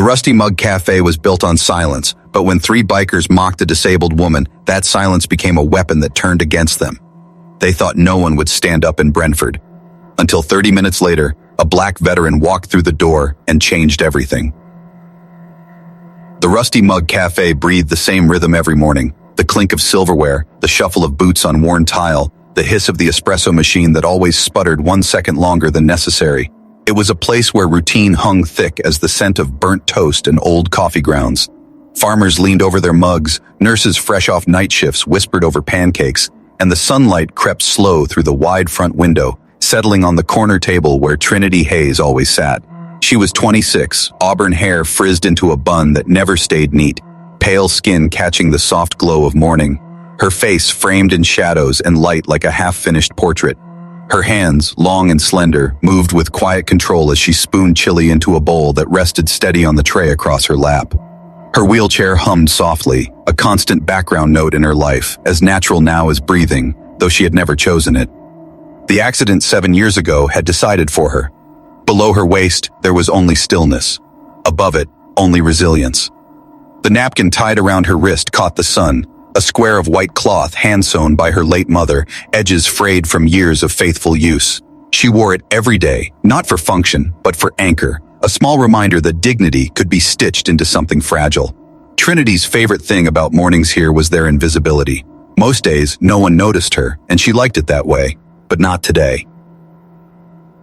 Rusty Mug Cafe was built on silence, but when three bikers mocked a disabled woman, that silence became a weapon that turned against them. They thought no one would stand up in Brentford. Until 30 minutes later, a black veteran walked through the door and changed everything. The Rusty Mug Cafe breathed the same rhythm every morning. The clink of silverware, the shuffle of boots on worn tile, the hiss of the espresso machine that always sputtered 1 second longer than necessary. It was a place where routine hung thick as the scent of burnt toast and old coffee grounds. Farmers leaned over their mugs, nurses fresh off night shifts whispered over pancakes, and the sunlight crept slow through the wide front window, settling on the corner table where Trinity Hayes always sat. She was 26, auburn hair frizzed into a bun that never stayed neat, pale skin catching the soft glow of morning, her face framed in shadows and light like a half-finished portrait. Her hands, long and slender, moved with quiet control as she spooned chili into a bowl that rested steady on the tray across her lap. Her wheelchair hummed softly, a constant background note in her life, as natural now as breathing, though she had never chosen it. The accident 7 years ago had decided for her. Below her waist, there was only stillness. Above it, only resilience. The napkin tied around her wrist caught the sun, a square of white cloth hand-sewn by her late mother, edges frayed from years of faithful use. She wore it every day, not for function, but for anchor, a small reminder that dignity could be stitched into something fragile. Trinity's favorite thing about mornings here was their invisibility. Most days, no one noticed her, and she liked it that way, but not today.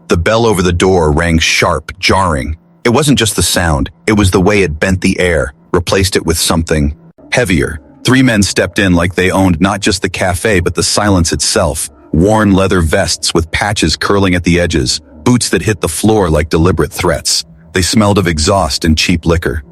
The bell over the door rang sharp, jarring. It wasn't just the sound, it was the way it bent the air, replaced it with something heavier. 3 men stepped in like they owned not just the cafe but the silence itself. Worn leather vests with patches curling at the edges, boots that hit the floor like deliberate threats. They smelled of exhaust and cheap liquor.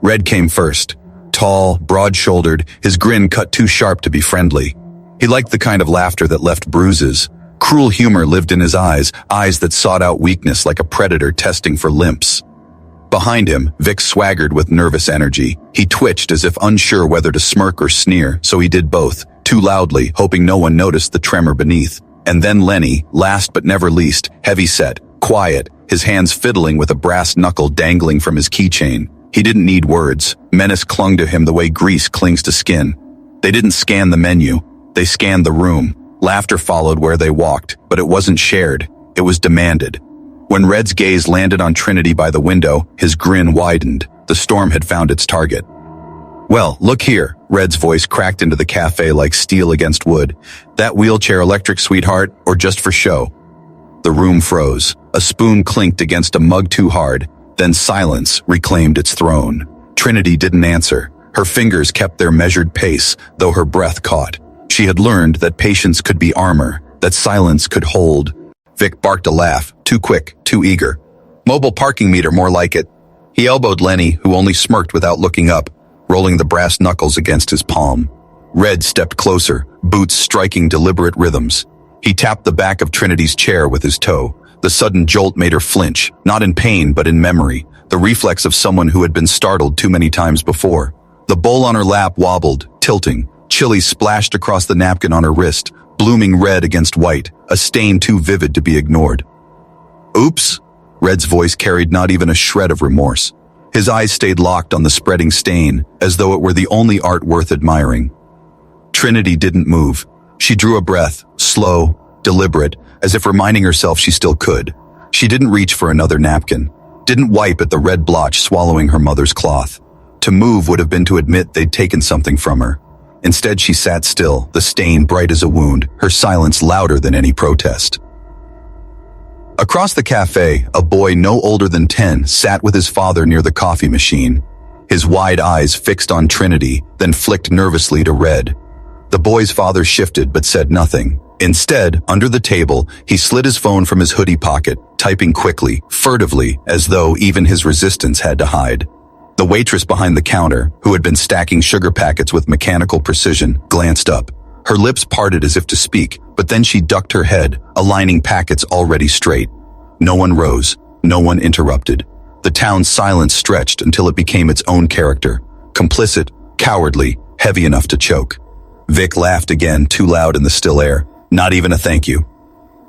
Red came first. Tall, broad-shouldered, his grin cut too sharp to be friendly. He liked the kind of laughter that left bruises. Cruel humor lived in his eyes that sought out weakness like a predator testing for limps. Behind him, Vic swaggered with nervous energy. He twitched as if unsure whether to smirk or sneer, so he did both, too loudly, hoping no one noticed the tremor beneath. And then Lenny, last but never least, heavy-set, quiet, his hands fiddling with a brass knuckle dangling from his keychain. He didn't need words. Menace clung to him the way grease clings to skin. They didn't scan the menu. They scanned the room. Laughter followed where they walked, but it wasn't shared. It was demanded. When Red's gaze landed on Trinity by the window, his grin widened. The storm had found its target. "Well, look here," Red's voice cracked into the cafe like steel against wood. "That wheelchair electric, sweetheart, or just for show?" The room froze. A spoon clinked against a mug too hard. Then silence reclaimed its throne. Trinity didn't answer. Her fingers kept their measured pace, though her breath caught. She had learned that patience could be armor, that silence could hold. Vic barked a laugh, too quick, too eager. "Mobile parking meter, more like it." He elbowed Lenny, who only smirked without looking up, rolling the brass knuckles against his palm. Red stepped closer, boots striking deliberate rhythms. He tapped the back of Trinity's chair with his toe. The sudden jolt made her flinch, not in pain but in memory, the reflex of someone who had been startled too many times before. The bowl on her lap wobbled, tilting. Chili splashed across the napkin on her wrist, blooming red against white, a stain too vivid to be ignored. "Oops." Red's voice carried not even a shred of remorse. His eyes stayed locked on the spreading stain, as though it were the only art worth admiring. Trinity didn't move. She drew a breath, slow, deliberate, as if reminding herself she still could. She didn't reach for another napkin, didn't wipe at the red blotch swallowing her mother's cloth. To move would have been to admit they'd taken something from her. Instead, she sat still, the stain bright as a wound, her silence louder than any protest. Across the cafe, a boy no older than 10 sat with his father near the coffee machine. His wide eyes fixed on Trinity, then flicked nervously to Red. The boy's father shifted but said nothing. Instead, under the table, he slid his phone from his hoodie pocket, typing quickly, furtively, as though even his resistance had to hide. The waitress behind the counter, who had been stacking sugar packets with mechanical precision, glanced up. Her lips parted as if to speak, but then she ducked her head, aligning packets already straight. No one rose. No one interrupted. The town's silence stretched until it became its own character. Complicit, cowardly, heavy enough to choke. Vic laughed again, too loud in the still air. Not even a thank you.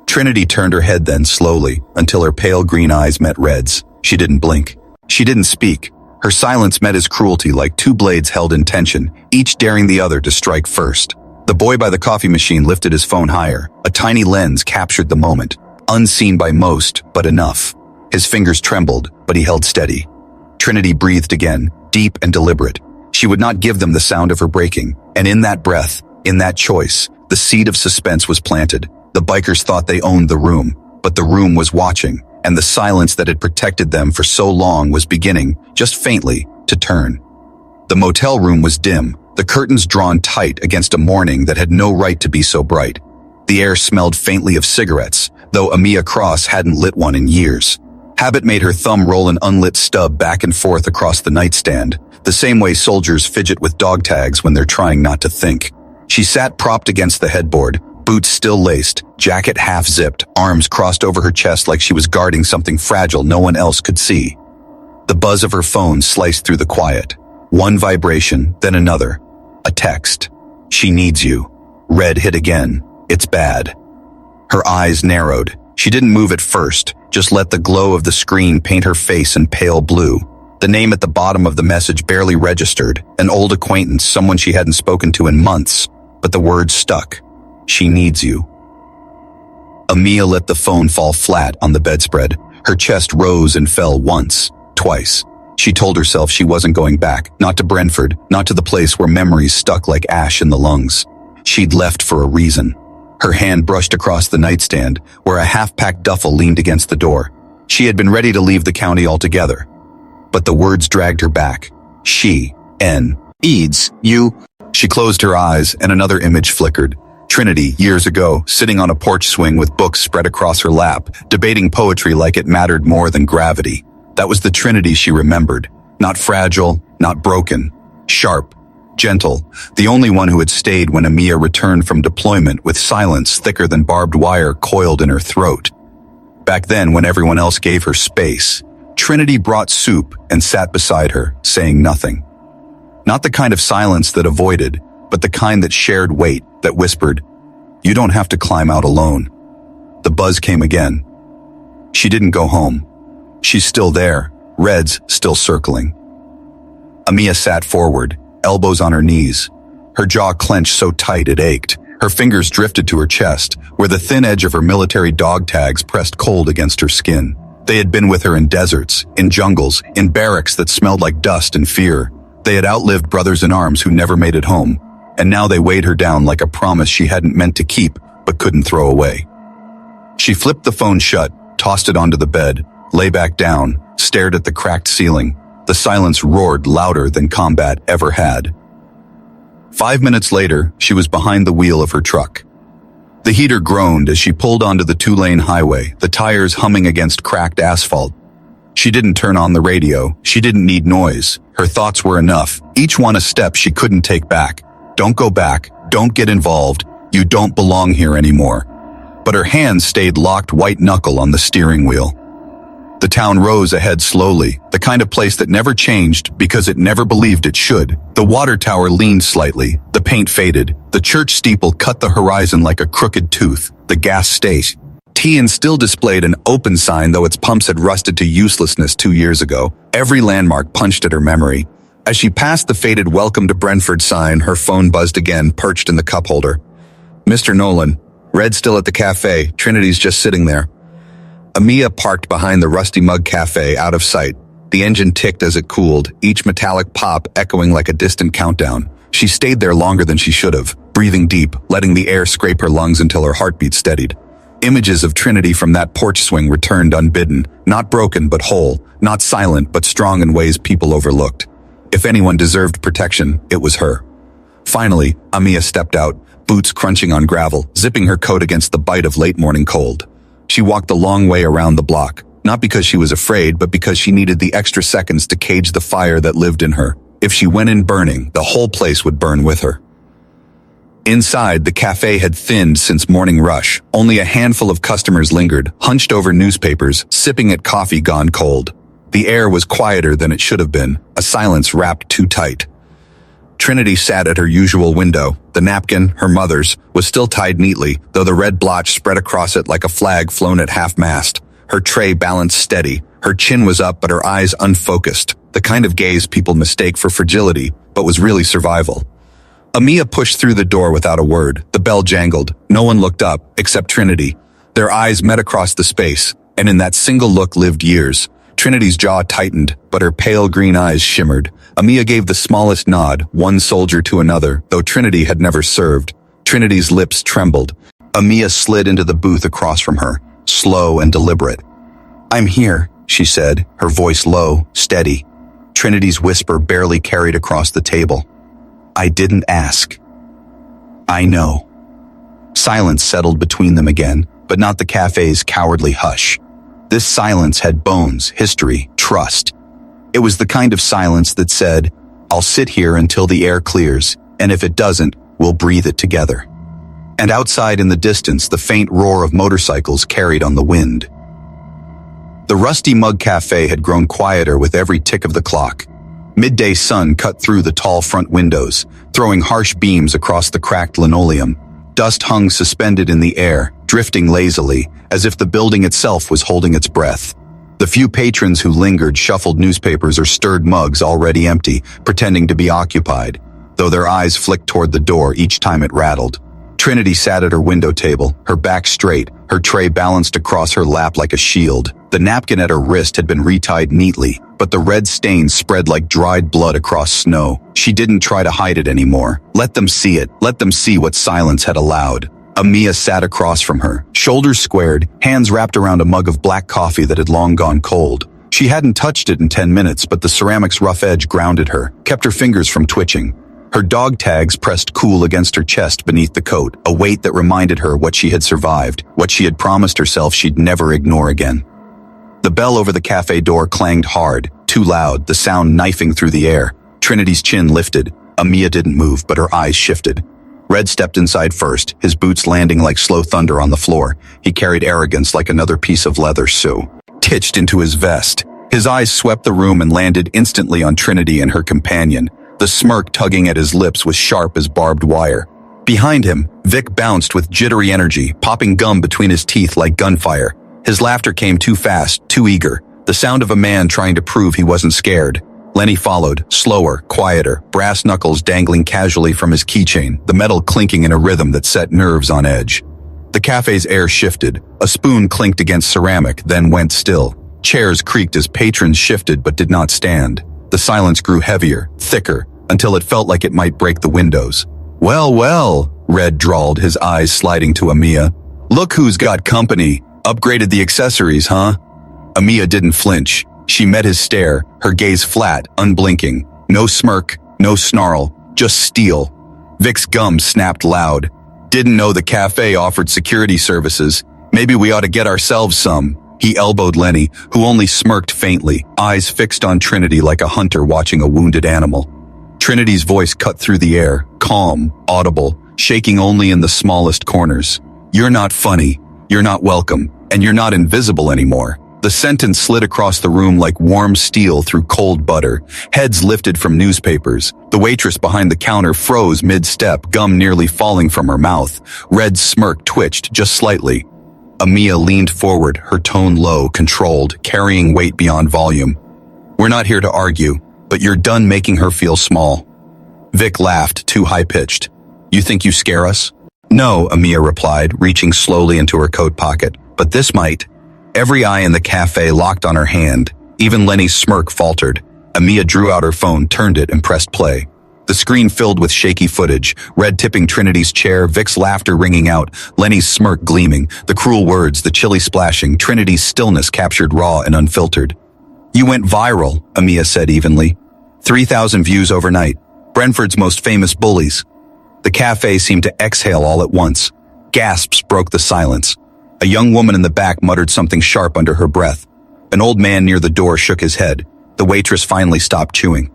Trinity turned her head then slowly, until her pale green eyes met Red's. She didn't blink. She didn't speak. Her silence met his cruelty like two blades held in tension, each daring the other to strike first. The boy by the coffee machine lifted his phone higher. A tiny lens captured the moment, unseen by most, but enough. His fingers trembled, but he held steady. Trinity breathed again, deep and deliberate. She would not give them the sound of her breaking, and in that breath, in that choice, the seed of suspense was planted. The bikers thought they owned the room, but the room was watching, and the silence that had protected them for so long was beginning, just faintly, to turn. The motel room was dim, the curtains drawn tight against a morning that had no right to be so bright. The air smelled faintly of cigarettes, though Amiia Cross hadn't lit one in years. Habit made her thumb roll an unlit stub back and forth across the nightstand, the same way soldiers fidget with dog tags when they're trying not to think. She sat propped against the headboard, boots still laced, jacket half-zipped, arms crossed over her chest like she was guarding something fragile no one else could see. The buzz of her phone sliced through the quiet. One vibration, then another. A text. "She needs you." Red hit again. "It's bad." Her eyes narrowed. She didn't move at first, just let the glow of the screen paint her face in pale blue. The name at the bottom of the message barely registered, an old acquaintance, someone she hadn't spoken to in months, but the words stuck. "She needs you." Amiia let the phone fall flat on the bedspread. Her chest rose and fell once, twice. She told herself she wasn't going back, not to Brentford, not to the place where memories stuck like ash in the lungs. She'd left for a reason. Her hand brushed across the nightstand, where a half-packed duffel leaned against the door. She had been ready to leave the county altogether. But the words dragged her back. She, needs you. She closed her eyes, and another image flickered. Trinity, years ago, sitting on a porch swing with books spread across her lap, debating poetry like it mattered more than gravity. That was the Trinity she remembered. Not fragile, not broken. Sharp, gentle, the only one who had stayed when Amiia returned from deployment with silence thicker than barbed wire coiled in her throat. Back then, when everyone else gave her space, Trinity brought soup and sat beside her, saying nothing. Not the kind of silence that avoided, but the kind that shared weight, that whispered, "You don't have to climb out alone." The buzz came again. She didn't go home. She's still there, reds still circling. Amiia sat forward, elbows on her knees. Her jaw clenched so tight it ached. Her fingers drifted to her chest, where the thin edge of her military dog tags pressed cold against her skin. They had been with her in deserts, in jungles, in barracks that smelled like dust and fear. They had outlived brothers in arms who never made it home, and now they weighed her down like a promise she hadn't meant to keep but couldn't throw away. She flipped the phone shut, tossed it onto the bed, lay back down, stared at the cracked ceiling. The silence roared louder than combat ever had. 5 minutes later, she was behind the wheel of her truck. The heater groaned as she pulled onto the two-lane highway, the tires humming against cracked asphalt. She didn't turn on the radio. She didn't need noise. Her thoughts were enough, each one a step she couldn't take back. Don't go back. Don't get involved. You don't belong here anymore. But her hands stayed locked white-knuckle on the steering wheel. The town rose ahead slowly, the kind of place that never changed because it never believed it should. The water tower leaned slightly, the paint faded, the church steeple cut the horizon like a crooked tooth, the gas station still displayed an open sign though its pumps had rusted to uselessness 2 years ago. Every landmark punched at her memory. As she passed the faded "Welcome to Brentford" sign, her phone buzzed again, perched in the cup holder. "Mr. Nolan. Red still at the cafe, Trinity's just sitting there." Amiia parked behind the rusty mug cafe, out of sight. The engine ticked as it cooled, each metallic pop echoing like a distant countdown. She stayed there longer than she should have, breathing deep, letting the air scrape her lungs until her heartbeat steadied. Images of Trinity from that porch swing returned unbidden, not broken but whole, not silent but strong in ways people overlooked. If anyone deserved protection, it was her. Finally, Amiia stepped out, boots crunching on gravel, zipping her coat against the bite of late morning cold. She walked the long way around the block, not because she was afraid, but because she needed the extra seconds to cage the fire that lived in her. If she went in burning, the whole place would burn with her. Inside, the cafe had thinned since morning rush. Only a handful of customers lingered, hunched over newspapers, sipping at coffee gone cold. The air was quieter than it should have been, a silence wrapped too tight. Trinity sat at her usual window. The napkin, her mother's, was still tied neatly, though the red blotch spread across it like a flag flown at half-mast. Her tray balanced steady. Her chin was up, but her eyes unfocused. the kind of gaze people mistake for fragility, but was really survival. Amiia pushed through the door without a word. The bell jangled. No one looked up, except Trinity. Their eyes met across the space, and in that single look lived years. Trinity's jaw tightened, but her pale green eyes shimmered. Amiia gave the smallest nod, one soldier to another, though Trinity had never served. Trinity's lips trembled. Amiia slid into the booth across from her, slow and deliberate. "I'm here," she said, her voice low, steady. Trinity's whisper barely carried across the table. "I didn't ask." "I know." Silence settled between them again, but not the cafe's cowardly hush. This silence had bones, history, trust. It was the kind of silence that said, "I'll sit here until the air clears, and if it doesn't, we'll breathe it together." And outside in the distance, the faint roar of motorcycles carried on the wind. The rusty mug cafe had grown quieter with every tick of the clock. Midday sun cut through the tall front windows, throwing harsh beams across the cracked linoleum. Dust hung suspended in the air, drifting lazily, as if the building itself was holding its breath. The few patrons who lingered shuffled newspapers or stirred mugs already empty, pretending to be occupied, though their eyes flicked toward the door each time it rattled. Trinity sat at her window table, her back straight, her tray balanced across her lap like a shield. The napkin at her wrist had been retied neatly, but the red stains spread like dried blood across snow. She didn't try to hide it anymore. Let them see it. Let them see what silence had allowed. Amiia sat across from her, shoulders squared, hands wrapped around a mug of black coffee that had long gone cold. She hadn't touched it in 10 minutes, but the ceramic's rough edge grounded her, kept her fingers from twitching. Her dog tags pressed cool against her chest beneath the coat, a weight that reminded her what she had survived, what she had promised herself she'd never ignore again. The bell over the cafe door clanged hard, too loud, the sound knifing through the air. Trinity's chin lifted. Amiia didn't move, but her eyes shifted. Red stepped inside first, his boots landing like slow thunder on the floor. He carried arrogance like another piece of leather titched into his vest. His eyes swept the room and landed instantly on Trinity and her companion. The smirk tugging at his lips was sharp as barbed wire. Behind him, Vic bounced with jittery energy, popping gum between his teeth like gunfire. His laughter came too fast, too eager, the sound of a man trying to prove he wasn't scared. Lenny followed, slower, quieter, brass knuckles dangling casually from his keychain, the metal clinking in a rhythm that set nerves on edge. The cafe's air shifted. A spoon clinked against ceramic, then went still. Chairs creaked as patrons shifted but did not stand. The silence grew heavier, thicker, until it felt like it might break the windows. "Well, well," Red drawled, his eyes sliding to Amiia. "Look who's got company. Upgraded the accessories, huh?" Amiia didn't flinch. She met his stare, her gaze flat, unblinking. No smirk, no snarl, just steel. Vic's gums snapped loud. "Didn't know the cafe offered security services. Maybe we ought to get ourselves some." He elbowed Lenny, who only smirked faintly, eyes fixed on Trinity like a hunter watching a wounded animal. Trinity's voice cut through the air, calm, audible, shaking only in the smallest corners. "You're not funny, you're not welcome, and you're not invisible anymore." The sentence slid across the room like warm steel through cold butter. Heads lifted from newspapers. The waitress behind the counter froze mid-step, gum nearly falling from her mouth. Red's smirk twitched just slightly. Amiia leaned forward, her tone low, controlled, carrying weight beyond volume. "We're not here to argue, but you're done making her feel small." Vic laughed, too high-pitched. "You think you scare us?" "No," Amiia replied, reaching slowly into her coat pocket. "But this might." Every eye in the cafe locked on her hand. Even Lenny's smirk faltered. Amiia drew out her phone, turned it, and pressed play. The screen filled with shaky footage, Red tipping Trinity's chair, Vic's laughter ringing out, Lenny's smirk gleaming, the cruel words, the chilly splashing, Trinity's stillness captured raw and unfiltered. "You went viral," Amiia said evenly. 3,000 views overnight. Brentford's most famous bullies. The cafe seemed to exhale all at once. Gasps broke the silence. A young woman in the back muttered something sharp under her breath. An old man near the door shook his head. The waitress finally stopped chewing.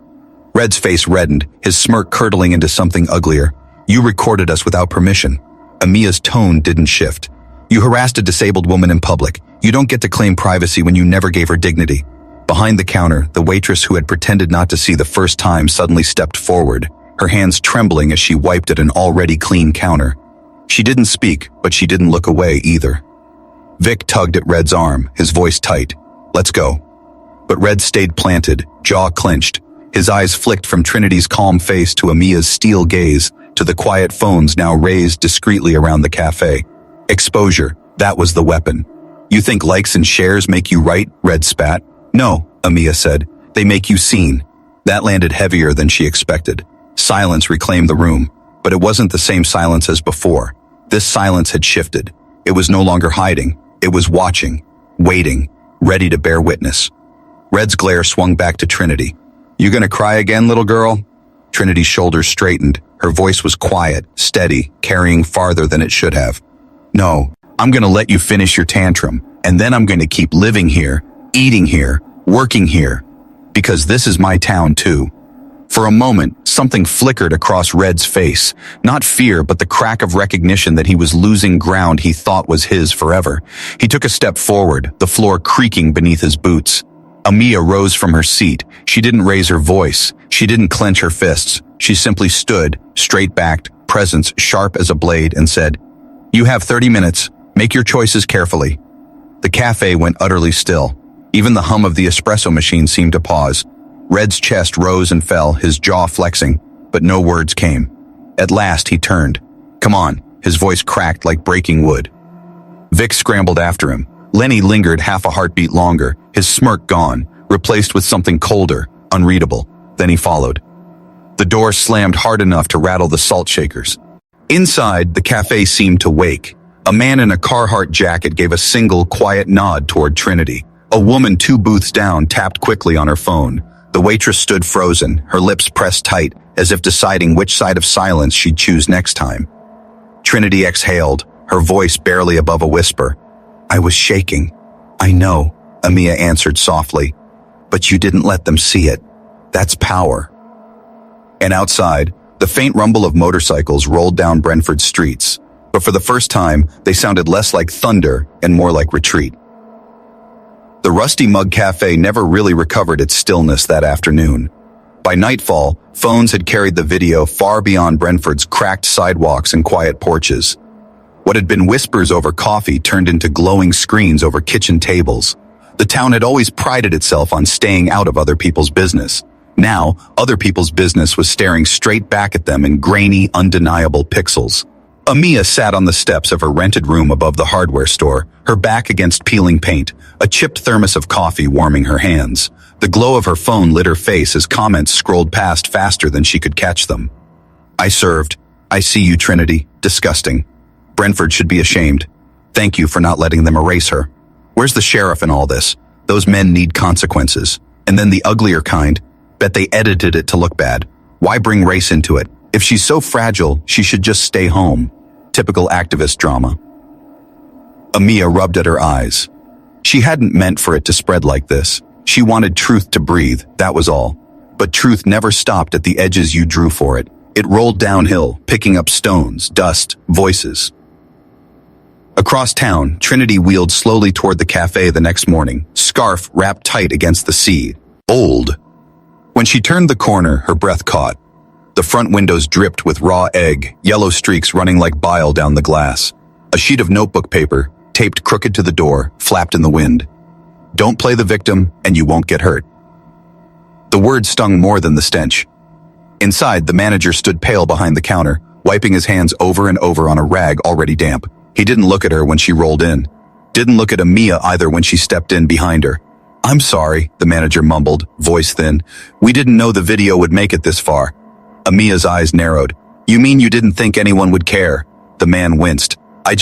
Red's face reddened, his smirk curdling into something uglier. "You recorded us without permission." Amia's tone didn't shift. "You harassed a disabled woman in public. You don't get to claim privacy when you never gave her dignity." Behind the counter, the waitress who had pretended not to see the first time suddenly stepped forward, her hands trembling as she wiped at an already clean counter. She didn't speak, but she didn't look away either. Vic tugged at Red's arm, his voice tight. "Let's go." But Red stayed planted, jaw clenched. His eyes flicked from Trinity's calm face to Amia's steel gaze, to the quiet phones now raised discreetly around the cafe. Exposure, that was the weapon. You think likes and shares make you right? Red spat. No, Amiia said. They make you seen. That landed heavier than she expected. Silence reclaimed the room, but it wasn't the same silence as before. This silence had shifted. It was no longer hiding. It was watching, waiting, ready to bear witness. Red's glare swung back to Trinity. You gonna cry again, little girl? Trinity's shoulders straightened. Her voice was quiet, steady, carrying farther than it should have. No, I'm gonna let you finish your tantrum, and then I'm gonna keep living here, eating here, working here. Because this is my town too. For a moment, something flickered across Red's face. Not fear, but the crack of recognition that he was losing ground he thought was his forever. He took a step forward, the floor creaking beneath his boots. Amiia rose from her seat. She didn't raise her voice. She didn't clench her fists. She simply stood, straight-backed, presence sharp as a blade, and said, You have 30 minutes. Make your choices carefully. The cafe went utterly still. Even the hum of the espresso machine seemed to pause. Red's chest rose and fell, his jaw flexing, but no words came. At last he turned. Come on, his voice cracked like breaking wood. Vic scrambled after him. Lenny lingered half a heartbeat longer, his smirk gone, replaced with something colder, unreadable. Then he followed. The door slammed hard enough to rattle the salt shakers. Inside, the cafe seemed to wake. A man in a Carhartt jacket gave a single, quiet nod toward Trinity. A woman 2 booths down tapped quickly on her phone. The waitress stood frozen, her lips pressed tight, as if deciding which side of silence she'd choose next time. Trinity exhaled, her voice barely above a whisper. I was shaking. I know, Amiia answered softly. But you didn't let them see it. That's power. And outside, the faint rumble of motorcycles rolled down Brentford's streets. But for the first time, they sounded less like thunder and more like retreat. The Rusty Mug Cafe never really recovered its stillness that afternoon. By nightfall, phones had carried the video far beyond Brentford's cracked sidewalks and quiet porches. What had been whispers over coffee turned into glowing screens over kitchen tables. The town had always prided itself on staying out of other people's business. Now, other people's business was staring straight back at them in grainy, undeniable pixels. Amiia sat on the steps of her rented room above the hardware store, her back against peeling paint, a chipped thermos of coffee warming her hands. The glow of her phone lit her face as comments scrolled past faster than she could catch them. I served. I see you, Trinity. Disgusting. Brentford should be ashamed. Thank you for not letting them erase her. Where's the sheriff in all this? Those men need consequences. And then the uglier kind. Bet they edited it to look bad. Why bring race into it? If she's so fragile, she should just stay home. Typical activist drama. Amiia rubbed at her eyes. She hadn't meant for it to spread like this. She wanted truth to breathe, that was all. But truth never stopped at the edges you drew for it. It rolled downhill, picking up stones, dust, voices. Across town, Trinity wheeled slowly toward the cafe the next morning, scarf wrapped tight against the sea. Old. When she turned the corner, her breath caught. The front windows dripped with raw egg, yellow streaks running like bile down the glass. A sheet of notebook paper, taped crooked to the door, flapped in the wind. Don't play the victim, and you won't get hurt. The word stung more than the stench. Inside, the manager stood pale behind the counter, wiping his hands over and over on a rag already damp. He didn't look at her when she rolled in. Didn't look at Amiia either when she stepped in behind her. I'm sorry, the manager mumbled, voice thin. We didn't know the video would make it this far. Amia's eyes narrowed. You mean you didn't think anyone would care? The man winced. I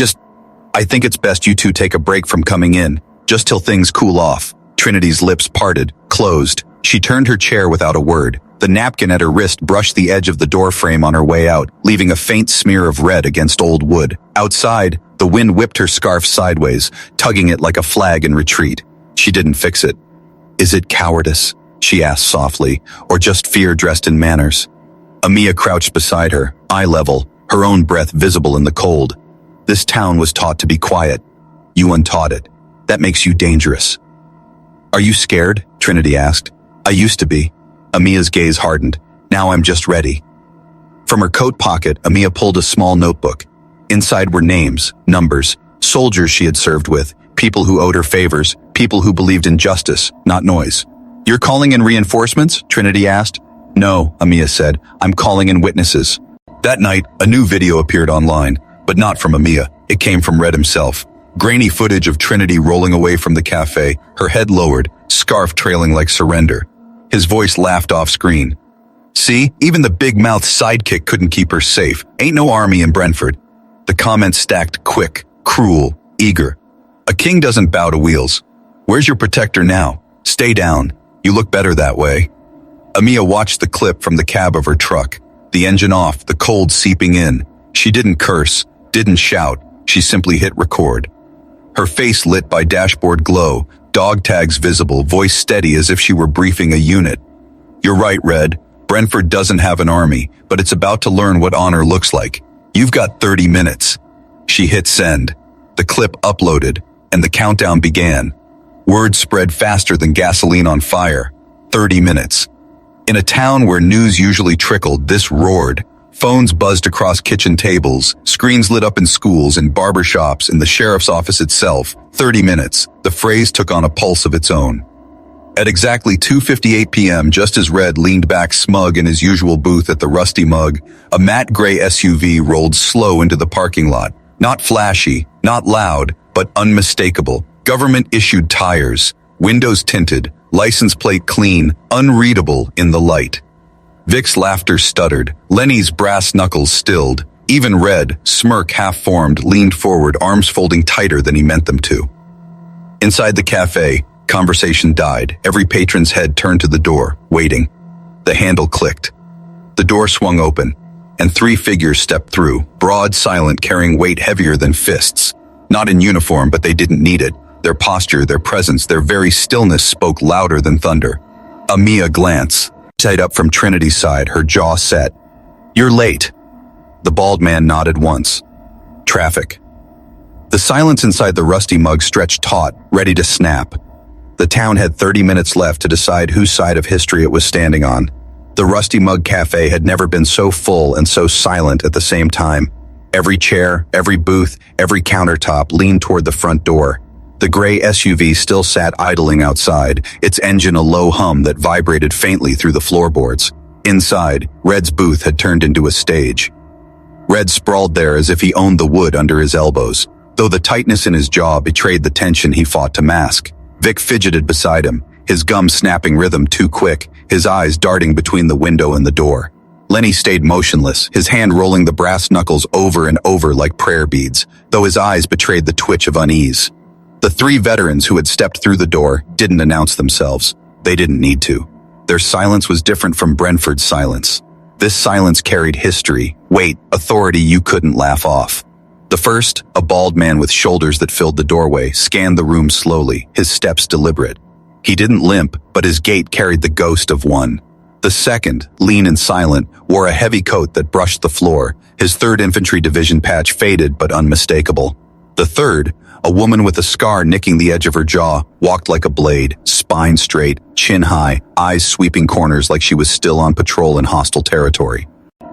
think it's best you two take a break from coming in, just till things cool off. Trinity's lips parted, closed. She turned her chair without a word. The napkin at her wrist brushed the edge of the door frame on her way out, leaving a faint smear of red against old wood. Outside, the wind whipped her scarf sideways, tugging it like a flag in retreat. She didn't fix it. Is it cowardice? She asked softly, or just fear dressed in manners? Amiia crouched beside her, eye level, her own breath visible in the cold. This town was taught to be quiet. You untaught it. That makes you dangerous. Are you scared? Trinity asked. I used to be. Amia's gaze hardened. Now I'm just ready. From her coat pocket, Amiia pulled a small notebook. Inside were names, numbers, soldiers she had served with, people who owed her favors, people who believed in justice, not noise. You're calling in reinforcements? Trinity asked. No, Amiia said. I'm calling in witnesses. That night, a new video appeared online, but not from Amiia. It came from Red himself. Grainy footage of Trinity rolling away from the cafe, her head lowered, scarf trailing like surrender. His voice laughed off screen. See, even the big-mouthed sidekick couldn't keep her safe. Ain't no army in Brentford. The comments stacked quick, cruel, eager. A king doesn't bow to wheels. Where's your protector now? Stay down. You look better that way. Amiia watched the clip from the cab of her truck. The engine off, the cold seeping in. She didn't curse, didn't shout. She simply hit record. Her face lit by dashboard glow, dog tags visible, voice steady as if she were briefing a unit. You're right, Red. Brentford doesn't have an army, but it's about to learn what honor looks like. You've got 30 minutes. She hit send. The clip uploaded, and the countdown began. Word spread faster than gasoline on fire. 30 minutes. In a town where news usually trickled, this roared. Phones buzzed across kitchen tables, screens lit up in schools, in barbershops, in the sheriff's office itself. 30 minutes. The phrase took on a pulse of its own. At exactly 2:58 p.m., just as Red leaned back smug in his usual booth at the Rusty Mug, a matte gray SUV rolled slow into the parking lot. Not flashy, not loud, but unmistakable. Government-issued tires, windows tinted, license plate clean, unreadable in the light. Vic's laughter stuttered, Lenny's brass knuckles stilled. Even Red, smirk half-formed, leaned forward, arms folding tighter than he meant them to. Inside the cafe, conversation died. Every patron's head turned to the door, waiting. The handle clicked. The door swung open, and 3 figures stepped through, broad, silent, carrying weight heavier than fists. Not in uniform, but they didn't need it. Their posture, their presence, their very stillness spoke louder than thunder. Amiia glance, tied up from Trinity's side, her jaw set. You're late. The bald man nodded once. Traffic. The silence inside the Rusty Mug stretched taut, ready to snap. The town had 30 minutes left to decide whose side of history it was standing on. The Rusty Mug Cafe had never been so full and so silent at the same time. Every chair, every booth, every countertop leaned toward the front door. The gray SUV still sat idling outside, its engine a low hum that vibrated faintly through the floorboards. Inside, Red's booth had turned into a stage. Red sprawled there as if he owned the wood under his elbows, though the tightness in his jaw betrayed the tension he fought to mask. Vic fidgeted beside him, his gums snapping rhythm too quick, his eyes darting between the window and the door. Lenny stayed motionless, his hand rolling the brass knuckles over and over like prayer beads, though his eyes betrayed the twitch of unease. The 3 veterans who had stepped through the door didn't announce themselves. They didn't need to. Their silence was different from Brentford's silence. This silence carried history, weight, authority you couldn't laugh off. The first, a bald man with shoulders that filled the doorway, scanned the room slowly, his steps deliberate. He didn't limp, but his gait carried the ghost of one. The second, lean and silent, wore a heavy coat that brushed the floor, his 3rd Infantry Division patch faded but unmistakable. The third, a woman with a scar nicking the edge of her jaw, walked like a blade, spine straight, chin high, eyes sweeping corners like she was still on patrol in hostile territory.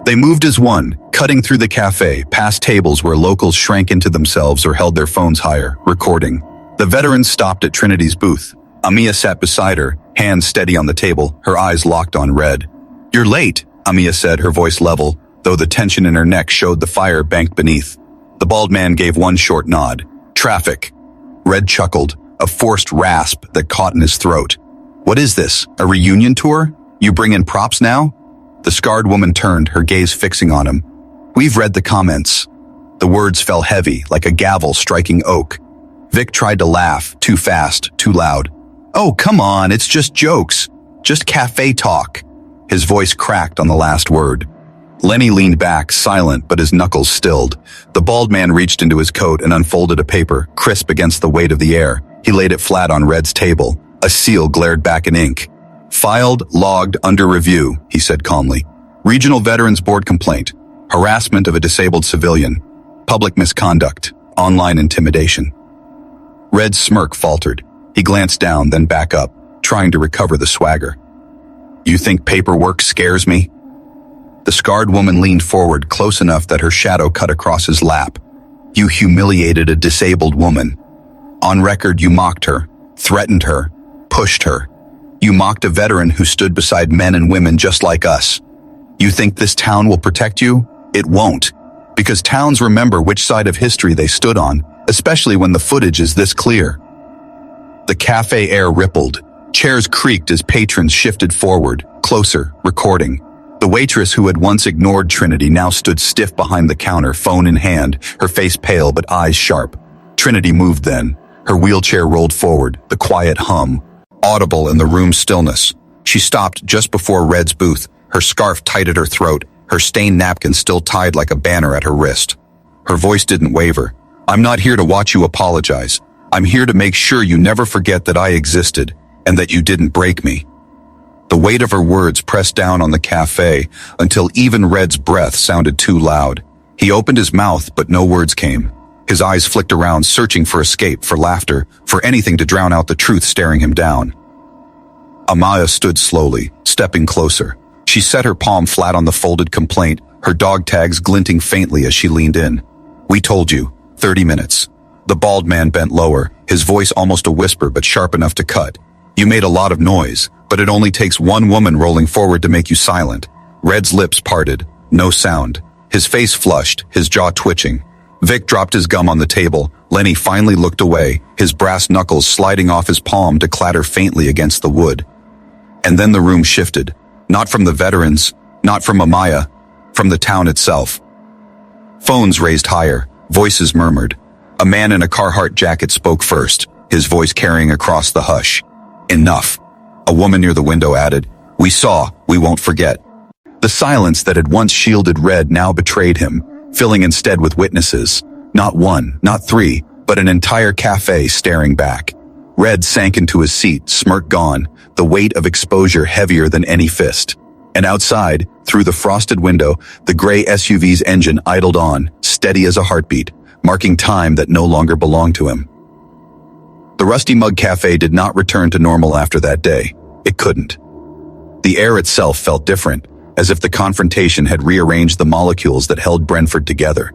They moved as one, cutting through the cafe, past tables where locals shrank into themselves or held their phones higher, recording. The veterans stopped at Trinity's booth. Amiia sat beside her, hands steady on the table, her eyes locked on Red. You're late, Amiia said, her voice level, though the tension in her neck showed the fire banked beneath. The bald man gave one short nod. Traffic. Red chuckled, a forced rasp that caught in his throat. What is this, a reunion tour? You bring in props now? The scarred woman turned, her gaze fixing on him. We've read the comments. The words fell heavy, like a gavel striking oak. Vic tried to laugh, too fast, too loud. Oh, come on, it's just jokes. Just cafe talk. His voice cracked on the last word. Lenny leaned back, silent, but his knuckles stilled. The bald man reached into his coat and unfolded a paper, crisp against the weight of the air. He laid it flat on Red's table. A seal glared back in ink. Filed, logged, under review, he said calmly. Regional Veterans Board complaint. Harassment of a disabled civilian. Public misconduct. Online intimidation. Red's smirk faltered. He glanced down, then back up, trying to recover the swagger. You think paperwork scares me? The scarred woman leaned forward close enough that her shadow cut across his lap. You humiliated a disabled woman. On record, you mocked her, threatened her, pushed her. You mocked a veteran who stood beside men and women just like us. You think this town will protect you? It won't. Because towns remember which side of history they stood on, especially when the footage is this clear. The cafe air rippled. Chairs creaked as patrons shifted forward, closer, recording. The waitress who had once ignored Trinity now stood stiff behind the counter, phone in hand, her face pale but eyes sharp. Trinity moved then. Her wheelchair rolled forward, the quiet hum, audible in the room's stillness. She stopped just before Red's booth, her scarf tight at her throat, her stained napkin still tied like a banner at her wrist. Her voice didn't waver. I'm not here to watch you apologize. I'm here to make sure you never forget that I existed, and that you didn't break me. The weight of her words pressed down on the cafe until even Red's breath sounded too loud. He opened his mouth, but no words came. His eyes flicked around, searching for escape, for laughter, for anything to drown out the truth staring him down. Amiia stood slowly, stepping closer. She set her palm flat on the folded complaint, her dog tags glinting faintly as she leaned in. We told you, 30 minutes. The bald man bent lower, his voice almost a whisper but sharp enough to cut. You made a lot of noise, but it only takes one woman rolling forward to make you silent. Red's lips parted, no sound. His face flushed, his jaw twitching. Vic dropped his gum on the table. Lenny finally looked away, his brass knuckles sliding off his palm to clatter faintly against the wood. And then the room shifted. Not from the veterans, not from Amiia, from the town itself. Phones raised higher, voices murmured. A man in a Carhartt jacket spoke first, his voice carrying across the hush. Enough. A woman near the window added, We saw, we won't forget. The silence that had once shielded Red now betrayed him, filling instead with witnesses. Not one, not three, but an entire cafe staring back. Red sank into his seat, smirk gone, the weight of exposure heavier than any fist. And outside, through the frosted window, the gray SUV's engine idled on, steady as a heartbeat, marking time that no longer belonged to him. The Rusty Mug Cafe did not return to normal after that day. It couldn't. The air itself felt different, as if the confrontation had rearranged the molecules that held Brentford together.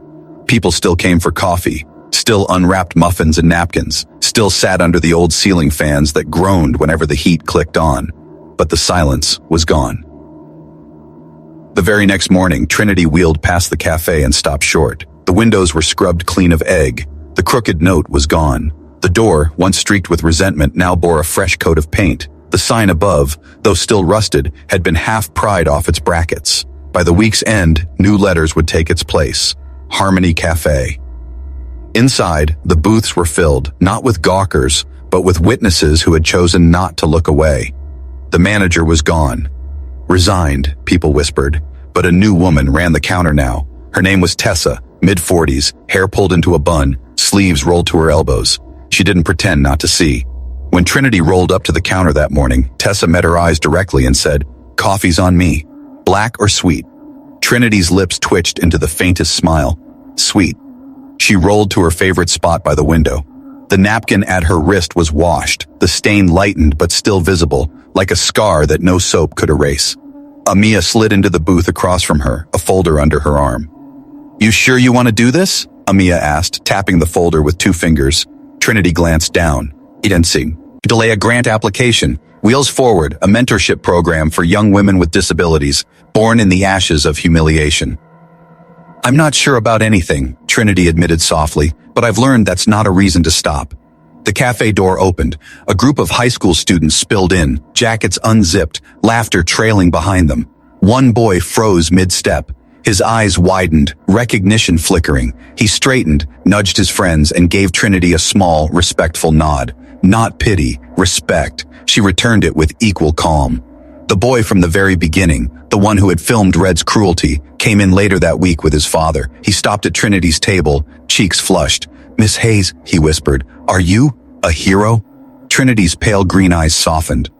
People still came for coffee, still unwrapped muffins and napkins, still sat under the old ceiling fans that groaned whenever the heat clicked on. But the silence was gone. The very next morning, Trinity wheeled past the cafe and stopped short. The windows were scrubbed clean of egg. The crooked note was gone. The door, once streaked with resentment, now bore a fresh coat of paint. The sign above, though still rusted, had been half pried off its brackets. By the week's end, new letters would take its place. Harmony Cafe. Inside, the booths were filled, not with gawkers, but with witnesses who had chosen not to look away. The manager was gone. Resigned, people whispered, but a new woman ran the counter now. Her name was Tessa, mid-40s, hair pulled into a bun, sleeves rolled to her elbows. She didn't pretend not to see. When Trinity rolled up to the counter that morning, Tessa met her eyes directly and said, Coffee's on me. Black or sweet? Trinity's lips twitched into the faintest smile. Sweet. She rolled to her favorite spot by the window. The napkin at her wrist was washed, the stain lightened but still visible, like a scar that no soap could erase. Amiia slid into the booth across from her, a folder under her arm. You sure you want to do this? Amiia asked, tapping the folder with 2 fingers. Trinity glanced down. Agency. Delay a grant application. Wheels Forward, a mentorship program for young women with disabilities, born in the ashes of humiliation. I'm not sure about anything, Trinity admitted softly, but I've learned that's not a reason to stop. The cafe door opened. A group of high school students spilled in, jackets unzipped, laughter trailing behind them. One boy froze mid-step. His eyes widened, recognition flickering. He straightened, nudged his friends, and gave Trinity a small, respectful nod. Not pity, respect. She returned it with equal calm. The boy from the very beginning, the one who had filmed Red's cruelty, came in later that week with his father. He stopped at Trinity's table, cheeks flushed. Miss Hayes, he whispered, are you a hero? Trinity's pale green eyes softened.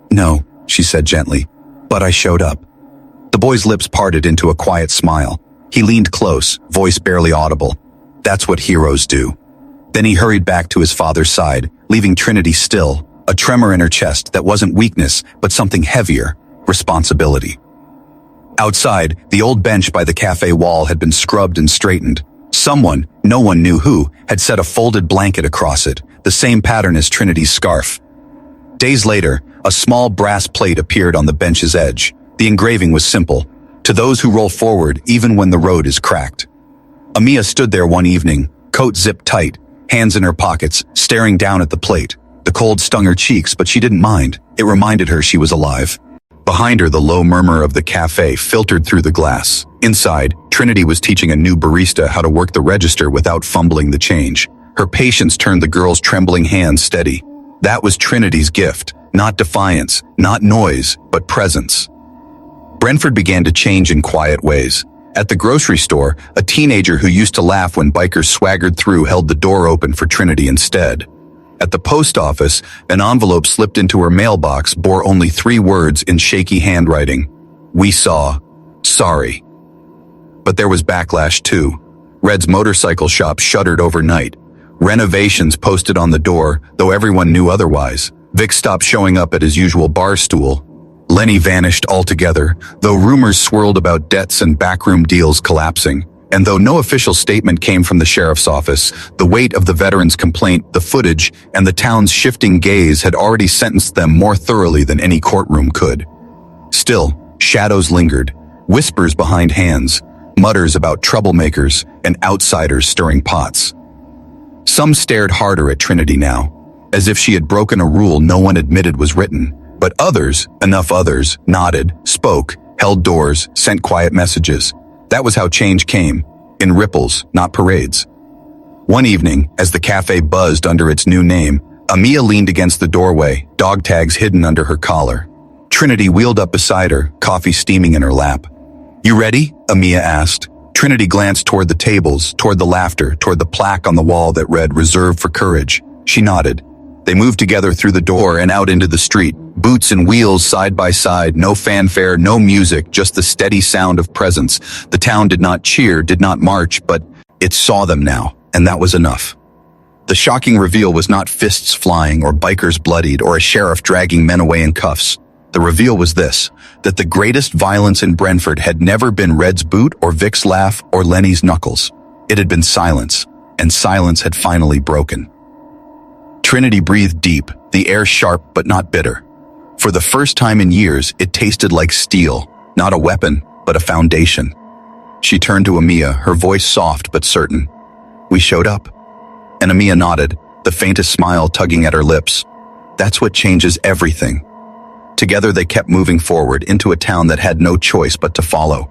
No, she said gently, but I showed up. The boy's lips parted into a quiet smile. He leaned close, voice barely audible. That's what heroes do. Then he hurried back to his father's side, leaving Trinity still, a tremor in her chest that wasn't weakness, but something heavier, responsibility. Outside, the old bench by the cafe wall had been scrubbed and straightened. Someone, no one knew who, had set a folded blanket across it, the same pattern as Trinity's scarf. Days later, a small brass plate appeared on the bench's edge. The engraving was simple: to those who roll forward even when the road is cracked. Amiia stood there one evening, coat zipped tight, hands in her pockets, staring down at the plate. The cold stung her cheeks, but she didn't mind. It reminded her she was alive. Behind her, the low murmur of the café filtered through the glass. Inside, Trinity was teaching a new barista how to work the register without fumbling the change. Her patience turned the girl's trembling hands steady. That was Trinity's gift. Not defiance, not noise, but presence. Brentford began to change in quiet ways. At the grocery store, a teenager who used to laugh when bikers swaggered through held the door open for Trinity instead. At the post office, an envelope slipped into her mailbox bore only 3 words in shaky handwriting. We saw. Sorry. But there was backlash too. Red's motorcycle shop shuttered overnight. Renovations posted on the door, though everyone knew otherwise. Vic stopped showing up at his usual bar stool. Lenny vanished altogether, though rumors swirled about debts and backroom deals collapsing. And though no official statement came from the sheriff's office, the weight of the veteran's complaint, the footage, and the town's shifting gaze had already sentenced them more thoroughly than any courtroom could. Still, shadows lingered, whispers behind hands, mutters about troublemakers and outsiders stirring pots. Some stared harder at Trinity now, as if she had broken a rule no one admitted was written. But others, enough others, nodded, spoke, held doors, sent quiet messages. That was how change came, in ripples, not parades. One evening, as the cafe buzzed under its new name, Amiia leaned against the doorway, dog tags hidden under her collar. Trinity wheeled up beside her, coffee steaming in her lap. You ready? Amiia asked. Trinity glanced toward the tables, toward the laughter, toward the plaque on the wall that read, Reserved for Courage. She nodded. They moved together through the door and out into the street, boots and wheels side by side, no fanfare, no music, just the steady sound of presence. The town did not cheer, did not march, but it saw them now, and that was enough. The shocking reveal was not fists flying or bikers bloodied or a sheriff dragging men away in cuffs. The reveal was this, that the greatest violence in Brentford had never been Red's boot or Vic's laugh or Lenny's knuckles. It had been silence, and silence had finally broken. Trinity breathed deep, the air sharp but not bitter. For the first time in years, it tasted like steel, not a weapon, but a foundation. She turned to Amiia, her voice soft but certain. We showed up. And Amiia nodded, the faintest smile tugging at her lips. That's what changes everything. Together they kept moving forward into a town that had no choice but to follow.